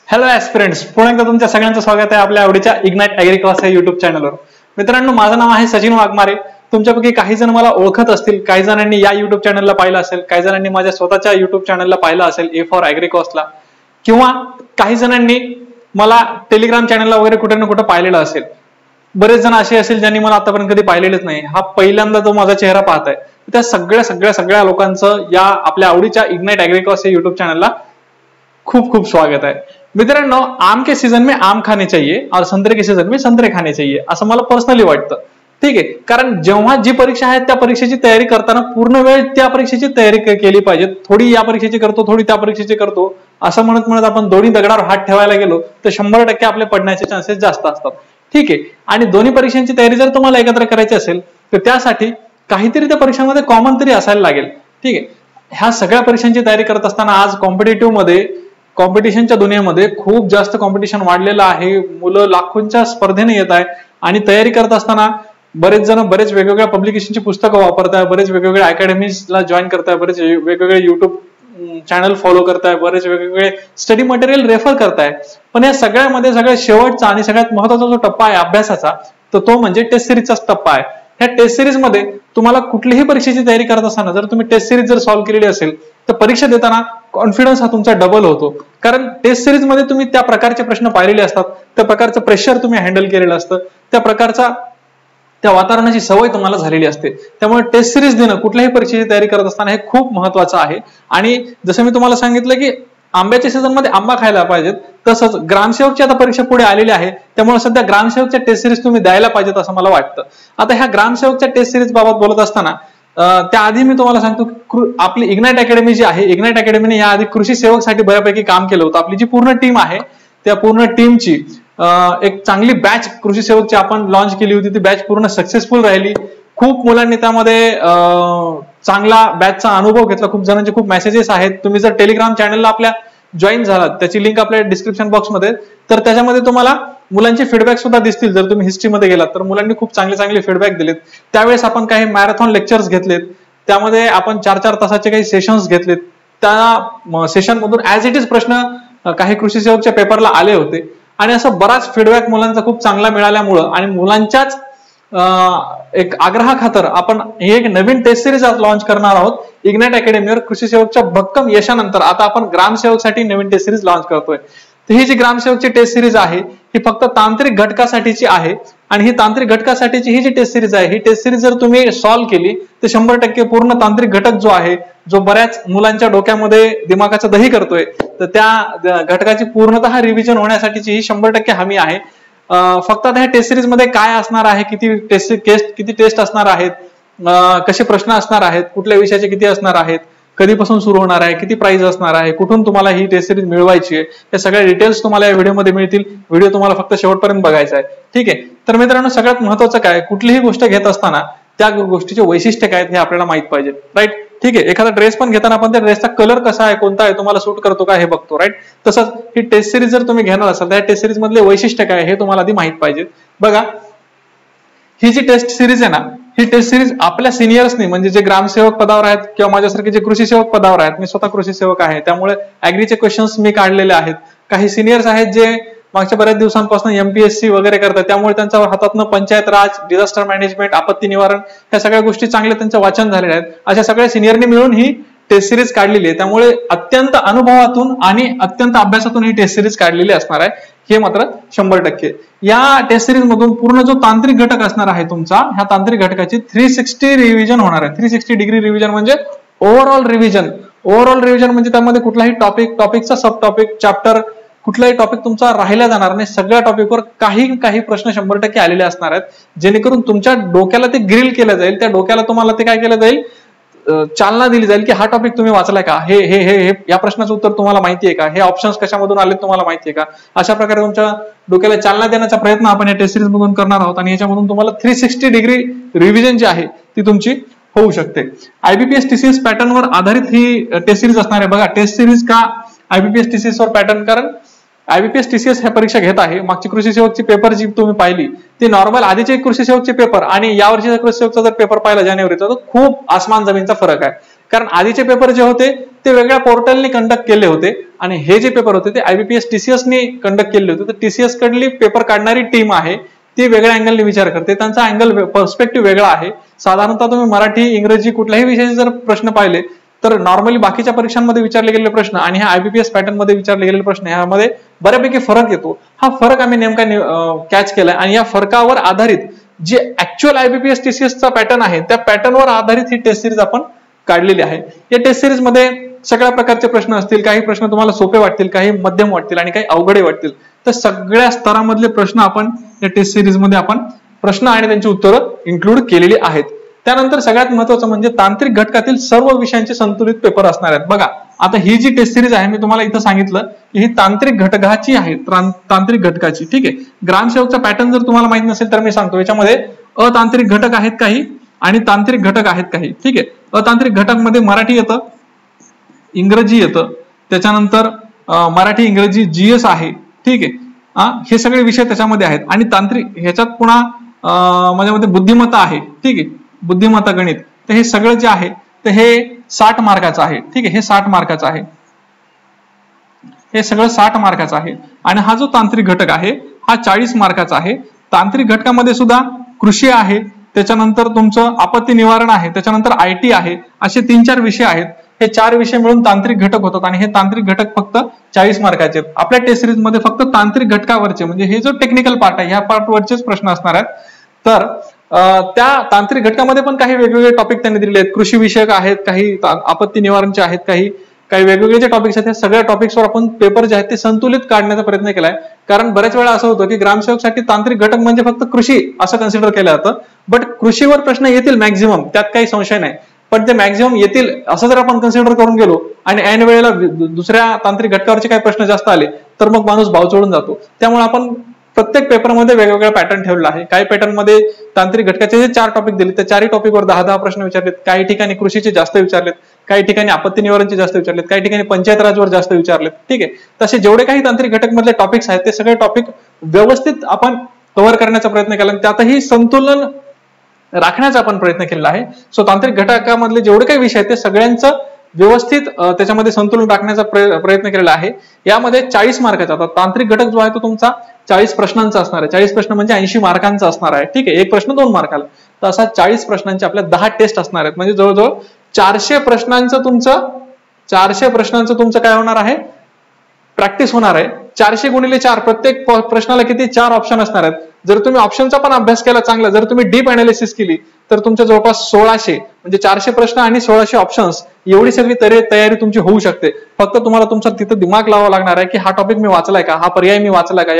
Hello ऍस्पिरंट्स, पुन्हा एकदा तुमच्या सगळ्यांचं स्वागत आहे आपल्या आवडीच्या इग्नाइट ऍग्री क्लास या युट्यूब चॅनलवर. मित्रांनो, माझं नाव आहे सचिन वाघमारे. तुमच्यापैकी काही जण मला ओळखत असतील, काही जणांनी या युट्यूब चॅनलला पाहिलं असेल, काही जणांनी माझ्या स्वतःच्या युट्यूब चॅनलला पाहिलं असेल ए फॉर ऍग्री क्लासला, किंवा काही जणांनी मला टेलिग्राम चॅनलला वगैरे कुठे ना कुठे पाहिलेलं असेल. बरेच जण असे असेल ज्यांनी मला आतापर्यंत कधी पाहिलेलंच नाही. हा पहिल्यांदा तो माझा चेहरा पाहत आहे. त्या सगळ्या लोकांचं या आपल्या आवडीच्या इग्नाइट ऍग्री क्लास या युट्यूब चॅनलला खूप खूप स्वागत आहे. मित्रांनो, आम के सीजन में आम खाने चाहिए और संतरे के सीजन में संतरे खाने चाहिए असं मला पर्सनली वाटतं. ठीक आहे, कारण जेव्हा जी परीक्षा आहे त्या परीक्षेची तयारी करताना पूर्ण वेळ त्या परीक्षेची तयारी केली पाहिजे. थोडी या परीक्षेची करतो, थोडी त्या परीक्षेची करतो असं म्हणत म्हणत आपण दोन्ही दगडावर हात ठेवायला गेलो तर 100% आपले पडण्याचे चान्सेस जास्त असतात. ठीक आहे, आणि दोन्ही परीक्षांची तयारी जर तुम्हाला एकत्र करायची असेल तर त्यासाठी काहीतरी त्या परीक्षांमध्ये कॉमन तरी असायला लागेल. ठीक आहे, ह्या सगळ्या परीक्षांची तयारी करत असताना आज कॉम्पिटिशनच्या दुनियेमध्ये खूप जास्त कॉम्पिटिशन वाढलेलं आहे. मुलं लाखोंच्या स्पर्धेने येत आहे आणि तयारी करत असताना बरेच जण बरेच वेगवेगळ्या पब्लिकेशनची पुस्तकं वापरताय, बरेच वेगवेगळ्या अकॅडमीजला जॉईन करताय, बरेच वेगवेगळे युट्यूब चॅनल फॉलो करताय, बरेच वेगवेगळे स्टडी मटेरियल रेफर करताय. पण या सगळ्यामध्ये सगळ्यात शेवटचा आणि सगळ्यात महत्वाचा जो टप्पा आहे अभ्यासाचा, तर तो म्हणजे टेस्ट सिरीजचाच टप्पा आहे. ह्या टेस्ट सिरीज मध्ये तुम्हाला कुठलीही परीक्षेची तयारी करत असताना जर तुम्ही टेस्ट सिरीज जर सॉल्व्ह केलेली असेल तर परीक्षा देताना कॉन्फिडन्स हा तुमचा डबल होतो. कारण टेस्ट सिरीज मध्ये तुम्ही त्या प्रकारचे प्रश्न पाहिलेले असतात, त्या प्रकारचं प्रेशर तुम्ही हँडल केलेलं असतं, त्या वातावरणाची सवय तुम्हाला झालेली असते. त्यामुळे टेस्ट सिरीज देणं कुठल्याही परीक्षेची तयारी करत असताना हे खूप महत्वाचं आहे. आणि जसं मी तुम्हाला सांगितलं की आंब्याच्या सीझन मध्ये आंबा खायला पाहिजेत, तसंच ग्रामसेवकची आता परीक्षा पुढे आलेली आहे. त्यामुळे सध्या ग्रामसेवकच्या टेस्ट सिरीज तुम्ही द्यायला पाहिजेत असं मला वाटतं. आता ह्या ग्रामसेवकच्या टेस्ट सिरीज बाबत बोलत असताना त्याआधी मी तुम्हाला सांगतो, आपली इग्नाइट अकॅडमी जी आहे, इग्नाइट अकॅडमीने याआधी कृषी सेवकसाठी बऱ्यापैकी काम केलं होतं. आपली जी पूर्ण टीम आहे त्या पूर्ण टीमची एक चांगली बॅच कृषी सेवकची आपण लॉन्च केली होती. ती बॅच पूर्ण सक्सेसफुल राहिली. खूप मुलांनी त्यामध्ये चांगला बॅचचा अनुभव घेतला. खूप जणांचे खूप मेसेजेस आहेत. तुम्ही जर टेलिग्राम चॅनलला आपल्या जॉईन झालात, त्याची लिंक आपल्या डिस्क्रिप्शन बॉक्समध्ये, तर त्याच्यामध्ये तुम्हाला मुलांचे फीडबॅक सुद्धा दिसतील. जर तुम्ही हिस्ट्रीमध्ये गेलात तर मुलांनी खूप चांगले फीडबॅक दिलेत. त्यावेळेस आपण काही मॅरेथॉन लेक्चर्स घेतलेत, त्यामध्ये आपण 4-4 तासाचे काही सेशन्स घेतलेत. त्या सेशन मधून ऍज इट इज प्रश्न काही कृषी सेवकच्या पेपरला आले होते आणि असं बराच फीडबॅक मुलांचा खूप चांगला मिळाल्यामुळं आणि मुलांच्याच एक आग्रहाखातर आपण ही एक नवीन टेस्ट सिरीज लॉन्च करणार आहोत इग्नाइट अकॅडमीवर. कृषी सेवकच्या भक्कम यशानंतर आता आपण ग्रामसेवकसाठी नवीन टेस्ट सिरीज लॉन्च करतोय. तर ही जी ग्रामसेवकची टेस्ट सिरीज आहे ही फक्त तांत्रिक घटकासाठीची आहे. आणि ही तांत्रिक घटकासाठीची ही जी टेस्ट सिरीज आहे, ही टेस्ट सिरीज जर तुम्ही सॉल्व्ह केली तर 100% पूर्ण तांत्रिक घटक जो आहे, जो बऱ्याच मुलांच्या डोक्यामध्ये दिमागाचं दही करतोय, तर त्या घटकाची पूर्णतः रिव्हिजन होण्यासाठीची ही 100% हमी आहे. फक्त आता ह्या टेस्ट सिरीज मध्ये काय असणार आहे, किती टेस्ट असणार आहेत, कसे प्रश्न असणार आहेत, कुठल्या विषयाचे किती असणार आहेत, कधीपासून सुरू होणार आहे, किती प्राइस असणार आहे, कुठून तुम्हाला ही टेस्ट सिरीज मिळवायची आहे, या सगळ्या डिटेल्स तुम्हाला या व्हिडिओमध्ये मिळतील. व्हिडिओ तुम्हाला फक्त शेवटपर्यंत बघायचा आहे. ठीक आहे, तर मित्रांनो, सगळ्यात महत्वाचं काय, कुठलीही गोष्ट घेत असताना त्या गोष्टीचे वैशिष्ट्य काय हे आपल्याला माहित पाहिजे. राईट? ठीक आहे, एखादा ड्रेस पण घेताना आपण त्या ड्रेसचा कलर कसा आहे, कोणता आहे, तुम्हाला सूट करतो का हे बघतो. राईट? तसंच ही टेस्ट सिरीज जर तुम्ही घेणार असाल तर टेस्ट सिरीज मधले वैशिष्ट्य काय हे तुम्हाला आधी माहित पाहिजे. बघा, ही जी टेस्ट सिरीज आहे ना, ही टेस्ट सिरीज आपल्या सिनियर्सनी, म्हणजे जे ग्रामसेवक पदावर आहेत किंवा माझ्यासारखे जे कृषी सेवक पदावर आहेत, मी स्वतः कृषी सेवक आहे त्यामुळे ऍग्रीचे क्वेश्चन्स मी काढलेले आहेत. काही सिनियर्स आहेत जे मागच्या बऱ्याच दिवसांपासून MPSC वगैरे करतात, त्यामुळे त्यांच्या हातातनं पंचायत राज, डिझास्टर मॅनेजमेंट, आपत्ती निवारण या सगळ्या गोष्टी चांगल्या त्यांचं वाचन झालेले आहेत. अशा सगळ्या सिनियरनी मिळून ही टेस्ट सिरीज काढलेली आहे. त्यामुळे अत्यंत अनुभवातून आणि अत्यंत अभ्यासातून ही टेस्ट सिरीज काढलेली असणार आहे, हे मात्र 100%. या टेस्ट सिरीज मधून पूर्ण जो तांत्रिक घटक असणार आहे तुमचा, ह्या तांत्रिक घटकाची 360 रिव्हिजन होणार आहे. 360 डिग्री रिव्हिजन म्हणजे ओव्हरऑल रिव्हिजन. ओव्हरऑल रिव्हिजन म्हणजे त्यामध्ये कुठलाही टॉपिकचा सब टॉपिक, चॅप्टर, कुठलाही टॉपिक तुमचा राहिला जाणार नाही. सगळ्या टॉपिकवर काही प्रश्न 100% आलेले असणार आहेत, जेणेकरून तुमच्या डोक्याला ते ग्रिल केलं जाईल. त्या डोक्याला तुम्हाला ते काय केलं जाईल, चालना दिली जाईल की हा टॉपिक तुम्ही वाचलाय का, हे या प्रश्नाचं उत्तर तुम्हाला माहिती आहे का, हे ऑप्शन्स कशामधून आले तुम्हाला माहिती आहे का. अशा प्रकारे तुमच्या डोक्याला चालना देण्याचा प्रयत्न आपण या टेस्ट सिरीज मधून करणार आहोत आणि याच्यामधून तुम्हाला 360 डिग्री रिव्हिजन जी आहे ती तुमची होऊ शकते. IBPS TCS पॅटर्नवर आधारित ही टेस्ट सिरीज असणार आहे. बघा, टेस्ट सिरीज का IBPS TCS वर पॅटर्न, कारण IBPS TCS ह्या परीक्षा घेत आहे. मागची कृषी सेवकची पेपर जी तुम्ही पाहिली ती नॉर्मल आधीचे कृषी सेवकचे पेपर आणि यावर्षीचा कृषी सेवकचा जर पेपर पाहिला जानेवारीचा, तर खूप आसमान जमीनचा फरक आहे. कारण आधीचे पेपर जे होते ते वेगळ्या पोर्टलने कंडक्ट केले होते आणि हे जे पेपर होते ते IBPS TCS ने कंडक्ट केले होते. तर TCS कडली पेपर काढणारी टीम आहे ती वेगळ्या अँगलने विचार करते, त्यांचा अँगल पर्स्पेक्टिव्ह वेगळा आहे. साधारणतः तुम्ही मराठी, इंग्रजी कुठल्याही विषयाचे जर प्रश्न पाहिले तर नॉर्मली बाकीच्या परीक्षांमध्ये विचारले गेलेले प्रश्न आणि ह्या IBPS पॅटर्न मध्ये विचारले गेलेले प्रश्न यामध्ये बऱ्यापैकी फरक येतो. हा फरक आम्ही नेमका कॅच केलाय आणि या फरकावर आधारित जे ऍक्च्युअल IBPS TCS चा पॅटर्न आहे त्या पॅटर्नवर आधारित ही टेस्ट सिरीज आपण काढलेली आहे. या टेस्ट सिरीज मध्ये सगळ्या प्रकारचे प्रश्न असतील, काही प्रश्न तुम्हाला सोपे वाटतील, काही मध्यम वाटतील आणि काही अवघडे वाटतील. तर सगळ्या स्तरामधले प्रश्न आपण या टेस्ट सिरीज मध्ये आपण प्रश्न आणि त्यांची उत्तरं इन्क्लूड केलेली आहेत. त्यानंतर सगळ्यात महत्त्वाचं म्हणजे तांत्रिक घटकातील सर्व विषयांचे संतुलित पेपर असणार आहेत. बघा आता ही जी टेस्ट सिरीज आहे मी तुम्हाला इथं सांगितलं की ही तांत्रिक घटकाची आहे, तांत्रिक घटकाची. ठीक आहे, ग्रामसेवकचा पॅटर्न जर तुम्हाला माहित नसेल तर मी सांगतो, याच्यामध्ये अतांत्रिक घटक आहेत काही आणि तांत्रिक घटक आहेत काही. ठीक आहे, अतांत्रिक घटक मध्ये मराठी येतं, इंग्रजी येतं, त्याच्यानंतर मराठी इंग्रजी GS आहे. ठीक आहे, हे सगळे विषय त्याच्यामध्ये आहेत. आणि तांत्रिक ह्याच्यात पुन्हा माझ्यामध्ये बुद्धिमत्ता आहे. ठीक आहे, बुद्धिमत्ता गणित. तर हे सगळं जे आहे तर हे 60 मार्काचं आहे. ठीक आहे, हे 60 मार्काचं आहे, हे सगळं 60 मार्काचं आहे. आणि हा जो तांत्रिक घटक आहे हा 40 मार्काचा आहे. तांत्रिक घटकामध्ये सुद्धा कृषी आहे, त्याच्यानंतर तुमचं आपत्ती निवारण आहे, त्याच्यानंतर IT आहे, असे 3-4 विषय आहेत. हे 4 विषय मिळून तांत्रिक घटक होतात आणि हे तांत्रिक घटक फक्त 40 मार्काचे आहेत. आपल्या टेस्ट सिरीज मध्ये फक्त तांत्रिक घटकावरचे म्हणजे हे जो टेक्निकल पार्ट आहे ह्या पार्टवरचेच प्रश्न असणार आहेत. तर त्या तांत्रिक घटकामध्ये पण काही वेगवेगळे टॉपिक त्यांनी दिलेले आहेत. कृषी विषयक आहेत, काही आपत्ती निवारणचे आहेत, काही वेगवेगळे जे टॉपिक्स आहेत, सगळ्या टॉपिक्सवर आपण पेपर जे आहेत ते संतुलित काढण्याचा प्रयत्न केलाय. कारण बऱ्याच वेळा असं होतं की ग्रामसेवकसाठी तांत्रिक घटक म्हणजे फक्त कृषी असं कन्सिडर केलं जातं. बट कृषीवर प्रश्न येतील मॅक्झिमम, त्यात काही संशय नाही. पण ते मॅक्झिमम येतील असं जर आपण कन्सिडर करून गेलो आणि ऐन वेळेला दुसऱ्या तांत्रिक घटकावरचे काही प्रश्न जास्त आले तर मग माणूस भाव चढून जातो. त्यामुळे आपण प्रत्येक पेपरमध्ये वेगवेगळा पॅटर्न ठेवला आहे. काही पॅटर्न मध्ये तांत्रिक घटकाचे जे 4 टॉपिक दिले त्या 4 टॉपिकवर 10-10 प्रश्न विचारलेत. काही ठिकाणी कृषीचे जास्त विचारलेत, काही ठिकाणी आपत्ती निवारणचे जास्त विचारलेत, काही ठिकाणी पंचायत राजवर जास्त विचारलेत. ठीक आहे, तसे जेवढे काही तांत्रिक घटक मधले टॉपिक्स आहेत ते सगळे टॉपिक व्यवस्थित आपण कव्हर करण्याचा प्रयत्न केला, त्यातही संतुलन राखण्याचा आपण प्रयत्न केलेला आहे. सो तांत्रिक घटकामधले जेवढे काही विषय आहेत ते सगळ्यांचं व्यवस्थित त्याच्यामध्ये संतुलन राखण्याचा प्रयत्न केलेला आहे. यामध्ये 40 मार्काचा, आता तांत्रिक घटक जो आहे तो तुमचा 40 प्रश्नांचा असणार आहे. 40 प्रश्न म्हणजे 80 मार्कांचा असणार आहे. ठीक आहे, एक प्रश्न 2 मार्काला. तर असा 40 प्रश्नांचे आपल्या 10 टेस्ट असणार आहेत. म्हणजे जवळजवळ 400 प्रश्नांचं तुमचं काय होणार आहे, प्रॅक्टिस होणार आहे. 400 गुणिले 4, प्रत्येक प्रश्नाला किती 4 ऑप्शन असणार आहेत. जर तुम्ही ऑप्शनचा पण अभ्यास केला चांगला, जर तुम्ही डीप अनालिसिस केली तर तुमच्या जवळपास 1600 म्हणजे 400 प्रश्न आणि 1600 ऑप्शन्स एवढी सगळी तयारी तुमची होऊ शकते. फक्त तुम्हाला तुमचा तिथं दिमाग लावावा लागणार आहे की हा टॉपिक मी वाचलाय का, हा पर्याय मी वाचलाय का,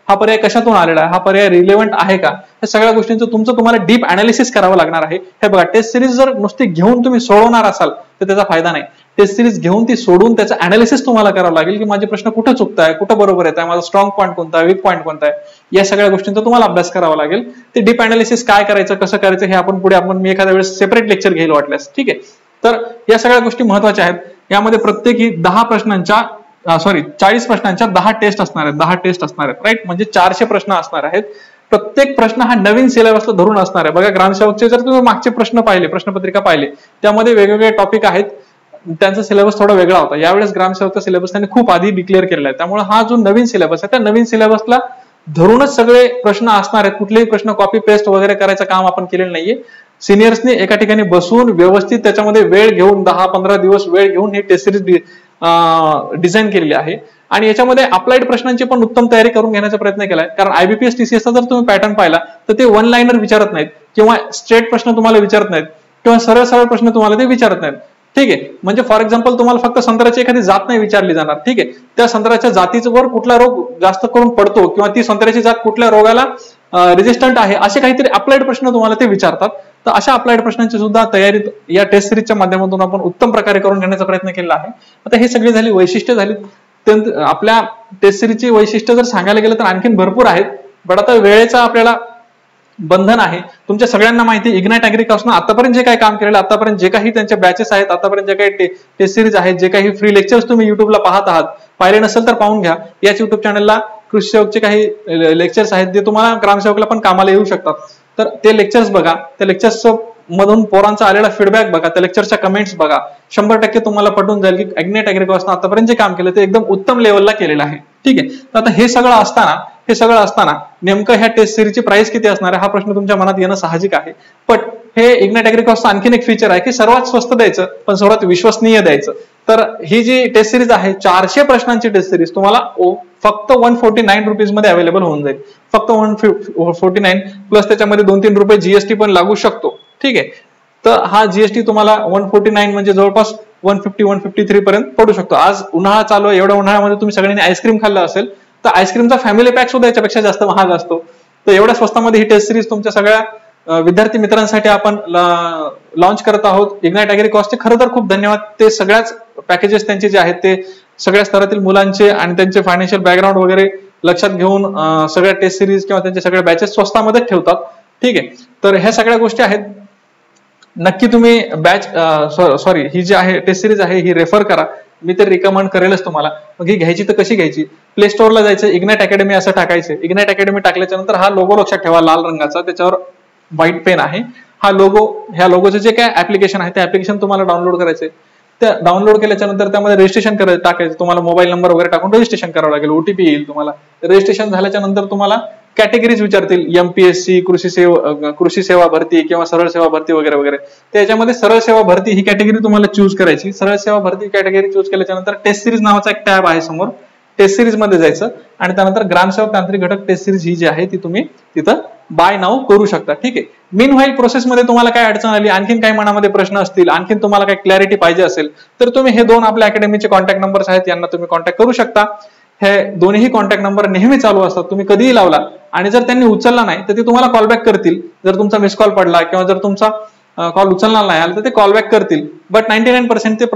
हा पर्याय कशातून आलेला आहे, हा पर्याय रिलेव्हंट आहे का, या सगळ्या गोष्टींचं तुमचं तुम्हाला डीप अनालिसिस करावं लागणार आहे. हे बघा, टेस्ट सिरीज जर नुसती घेऊन तुम्ही सोडवणार असाल तर त्याचा फायदा नाही. टेस्ट सिरीज घेऊन ती सोडून त्याचं अनालिसिस तुम्हाला करावं लागेल की माझे प्रश्न कुठं चुकताय, कुठं बरोबर येत आहे, माझा स्ट्रॉंग पॉईंट कोणता आहे, वीक पॉईंट कोणता आहे, या सगळ्या गोष्टींचा तुम्हाला अभ्यास करावा लागेल. ते डीप अनालिसिस काय करायचं, कसं करायचं हे आपण पुढे मी एखाद्या वेळेस सेपरेट लेक्चर घेईल वाटल्यास. ठीक आहे, तर या सगळ्या गोष्टी महत्वाच्या आहेत. यामध्ये प्रत्येकी 40 प्रश्नांच्या 10 टेस्ट असणार आहेत. 10 टेस्ट असणार आहेत, राईट. म्हणजे 400 प्रश्न असणार आहेत. प्रत्येक प्रश्न हा नवीन सिलेबसला धरून असणार आहे. बघा, ग्रामसेवकचे जर तुम्ही मागचे प्रश्नपत्रिका पाहिले त्यामध्ये वेगवेगळे टॉपिक आहेत, त्यांचा सिलेबस थोडा वेगळा होता. यावेळेस ग्रामसेवकचा सिलेबस त्यांनी खूप आधी डिक्लेअर केलेला आहे. त्यामुळे हा जो नवीन सिलेबस आहे त्या नवीन सिलेबसला धरूनच सगळे प्रश्न असणार आहेत. कुठलेही प्रश्न कॉपी पेस्ट वगैरे करायचं काम आपण केलेलं नाहीये. सिनियर्सने एका ठिकाणी बसून व्यवस्थित त्याच्यामध्ये वेळ घेऊन 10-15 दिवस वेळ घेऊन ही टेस्ट सिरीज डिझाईन केलेली आहे. आणि याच्यामध्ये अप्लाइड प्रश्नांची पण उत्तम तयारी करून घेण्याचा प्रयत्न केलाय. कारण IBPS TCSचा जर तुम्ही पॅटर्न पाहिला तर ते 1 लाइनर विचारत नाहीत किंवा स्ट्रेट प्रश्न तुम्हाला विचारत नाहीत किंवा सरळ प्रश्न तुम्हाला ते विचारत नाहीत. ठीक आहे, म्हणजे फॉर एक्झाम्पल तुम्हाला फक्त संत्र्याची एखादी जात नाही विचारली जाणार. ठीक आहे, त्या संत्र्याच्या जातीवर कुठला रोग जास्त करून पडतो किंवा ती संत्र्याची जात कुठल्या रोगाला रेजिस्टंट आहे, असे काहीतरी अप्लाइड प्रश्न तुम्हाला ते विचारतात. तर अशा अप्लाइड प्रश्नांची सुद्धा तयारी या टेस्ट सिरीजच्या माध्यमातून आपण उत्तम प्रकारे करून घेण्याचा प्रयत्न केला आहे. आता हे सगळी झाली वैशिष्ट्य झाली. आपल्या टेस्ट सिरीजची वैशिष्ट्य जर सांगायला गेलं तर आणखीन भरपूर आहेत, पण आता वेळेचा आपल्याला बंधन आहे. तुमच्या सगळ्यांना माहिती इग्नाइट ऍग्रीकॉसनं आतापर्यंत जे काही काम केलेलं, आतापर्यंत जे काही त्यांच्या बॅचेस आहेत, आतापर्यंत जे काही टेस्ट सिरीज आहेत, जे काही फ्री लेक्चर्स तुम्ही युट्यूबला पाहत आहात, पाहिले नसेल तर पाहून घ्या. याच युट्यूब चॅनलला कृषी सेवकचे काही लेक्चर्स आहेत जे तुम्हाला ग्रामसेवकला पण कामाला येऊ शकतात. तर ते लेक्चर्स बघा. त्या लेक्चर्सचं मधून पोरांचा आलेला फीडबॅक बघा, त्या लेक्चरच्या कमेंट्स बघा, 100% तुम्हाला पटून जाईल की इग्नाइट ऍग्रीकॉसनं आतापर्यंत जे काम केलं ते एकदम उत्तम लेवलला केलेलं आहे. ठीक आहे. तर आता हे सगळं असताना नेमकं ह्या टेस्ट सिरीजची प्राइस किती असणार आहे हा प्रश्न तुमच्या मनात येणं साहजिक आहे. पण हे इग्नाइट ऍग्रीकॉसचं आणखीन एक फीचर आहे की सर्वात स्वस्त द्यायचं पण सर्वात विश्वसनीय द्यायचं. तर ही जी टेस्ट सिरीज आहे 400 प्रश्नांची टेस्ट सिरीज तुम्हाला फक्त 149 रुपीज मध्ये अवेलेबल होऊन जाईल. फक्त 149 प्लस त्याच्यामध्ये 2-3 रुपये जीएसटी पण लागू शकतो. ठीक आहे. तर हा जीएसटी तुम्हाला 149 म्हणजे जवळपास 150-153 पर्यंत पडू शकतो. आज उन्हाळा चालू आहे, एवढ्या उन्हाळ्यामध्ये तुम्ही सगळ्यांनी आईस्क्रीम खाल्लं असेल तर आईस्क्रीमचा फॅमिली पॅक सुद्धा याच्यापेक्षा जास्त महाग असतो. तर एवढ्या स्वस्तामध्ये ही टेस्ट सिरीज तुमच्या सगळ्या विद्यार्थी मित्रांसाठी आपण लॉन्च करत आहोत. इग्नाइट ऍग्रीकॉसचे खरं तर खूप धन्यवाद. ते सगळ्याच पॅकेजेस त्यांचे जे आहेत ते सगळ्या स्तरातील मुलांचे आणि त्यांचे फायनान्शियल बॅकग्राऊंड वगैरे लक्षात घेऊन सगळ्या टेस्ट सिरीज किंवा त्यांचे सगळ्या बॅचेस स्वस्तामध्ये ठेवतात. ठीक आहे. तर ह्या सगळ्या गोष्टी आहेत. नक्की तुम्ही ही जी आहे टेस्ट सिरीज आहे ही रेफर करा. मी तर रिकमेंड करेलच तुम्हाला. मग ही घ्यायची तर कशी घ्यायची? प्ले स्टोअरला जायचं, इग्नाइट अकॅडमी असं टाकायचं. इग्नाइट अकॅडमी टाकल्याच्या नंतर हा लोगो लक्षात ठेवा लाल रंगाचा, त्याच्यावर व्हाईट पेन आहे. हा लोगो, ह्या लोगोचे जे काय ऍप्लिकेशन आहे ते ऍप्लिकेशन तुम्हाला डाउनलोड करायचे. त्या डाउनलोड केल्याच्या नंतर त्यामध्ये रजिस्ट्रेशन टाकायचं. तुम्हाला मोबाईल नंबर वगैरे टाकून रजिस्ट्रेशन करावं लागेल. ओटीपी येईल तुम्हाला. रजिस्ट्रेशन झाल्याच्या नंतर तुम्हाला कॅटेगरीज विचारतील, एमपीएससी, कृषी सेवा भरती किंवा सरळ सेवा भरती वगैरे वगैरे. त्याच्यामध्ये सरळ सेवा भरती ही कॅटेगरी तुम्हाला चूज करायची. सरळ सेवा भरती कॅटेगरी चूज केल्याच्या नंतर टेस्ट सिरीज नावाचा एक टॅब आहे समोर, टेस्ट सिरीज मध्ये जायचं आणि त्यानंतर ग्रामसेवक तांत्रिक घटक टेस्ट सिरीज ही जी आहे ती तुम्ही तिथं बाय नाव करू शकता. ठीक आहे. मीन व्हाईल प्रोसेसमध्ये तुम्हाला काय अडचण आली, आणखीन काही मनामध्ये प्रश्न असतील, आणखीन तुम्हाला काही क्लॅरिटी पाहिजे असेल तर तुम्ही हे दोन आपल्या अकॅडमीचे कॉन्टॅक्ट नंबर्स आहेत, यांना तुम्ही कॉन्टॅक्ट करू शकता. हे दोन्ही कॉन्टॅक्ट नंबर नेहमी चालू असतात. तुम्ही कधीही लावला आणि जर त्यांनी उचलला नाही तर ते तुम्हाला कॉलबॅक करतील. जर तुमचा मिस कॉल पडला किंवा जर तुमचा कॉल उचलणार नाही आला तर ते कॉलबॅक करतील. बट 99% ते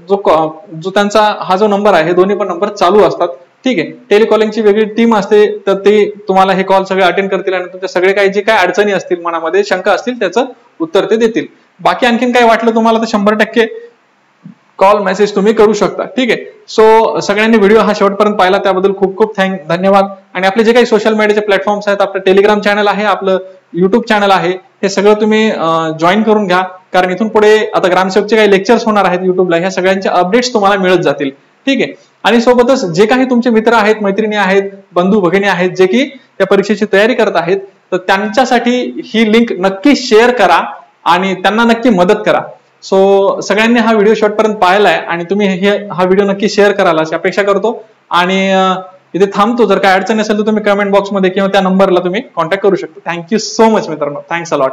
जो त्यांचा हा जो नंबर आहे हे दोन्ही पण नंबर चालू असतात. ठीक आहे. टेलिकॉलिंगची वेगळी टीम असते तर ते तुम्हाला हे कॉल सगळे अटेंड करतील आणि तुमच्या सगळे काही जे काय अडचणी असतील, मनामध्ये शंका असतील त्याचं उत्तर ते देतील. बाकी आणखीन काही वाटलं तुम्हाला तर 100% कॉल मेसेज तुम्ही करू शकता. ठीक आहे. सो सगळ्यांनी व्हिडिओ हा शेवटपर्यंत पाहिला त्याबद्दल खूप खूप धन्यवाद. आणि आपले जे काही सोशल मीडियाचे प्लॅटफॉर्म्स आहेत, आपलं टेलिग्राम चॅनल आहे, आपलं युट्यूब चॅनल आहे, हे सगळं तुम्ही जॉईन करून घ्या. कारण इथून पुढे आता ग्रामसेवकचे काही लेक्चर्स होणार आहेत युट्यूबला, ह्या सगळ्यांचे अपडेट्स तुम्हाला मिळत जातील. ठीक आहे. आणि सोबतच जे काही तुमचे मित्र आहेत, मैत्रिणी आहेत, बंधू भगिनी आहेत जे की त्या परीक्षेची तयारी करत आहेत तर त्यांच्यासाठी ही लिंक नक्की शेअर करा आणि त्यांना नक्की मदत करा. सो सगळ्यांनी हा व्हिडिओ शेवटपर्यंत पाहिलाय आणि तुम्ही हा व्हिडिओ नक्की शेअर कराल अशी अपेक्षा करतो. आणि इथे थांबतो. जर काय अडचण असेल तर तुम्ही कमेंट बॉक्समध्ये किंवा त्या नंबरला तुम्ही कॉन्टॅक्ट करू शकता. थँक्यू सो मच मित्रांनो. Thanks a lot.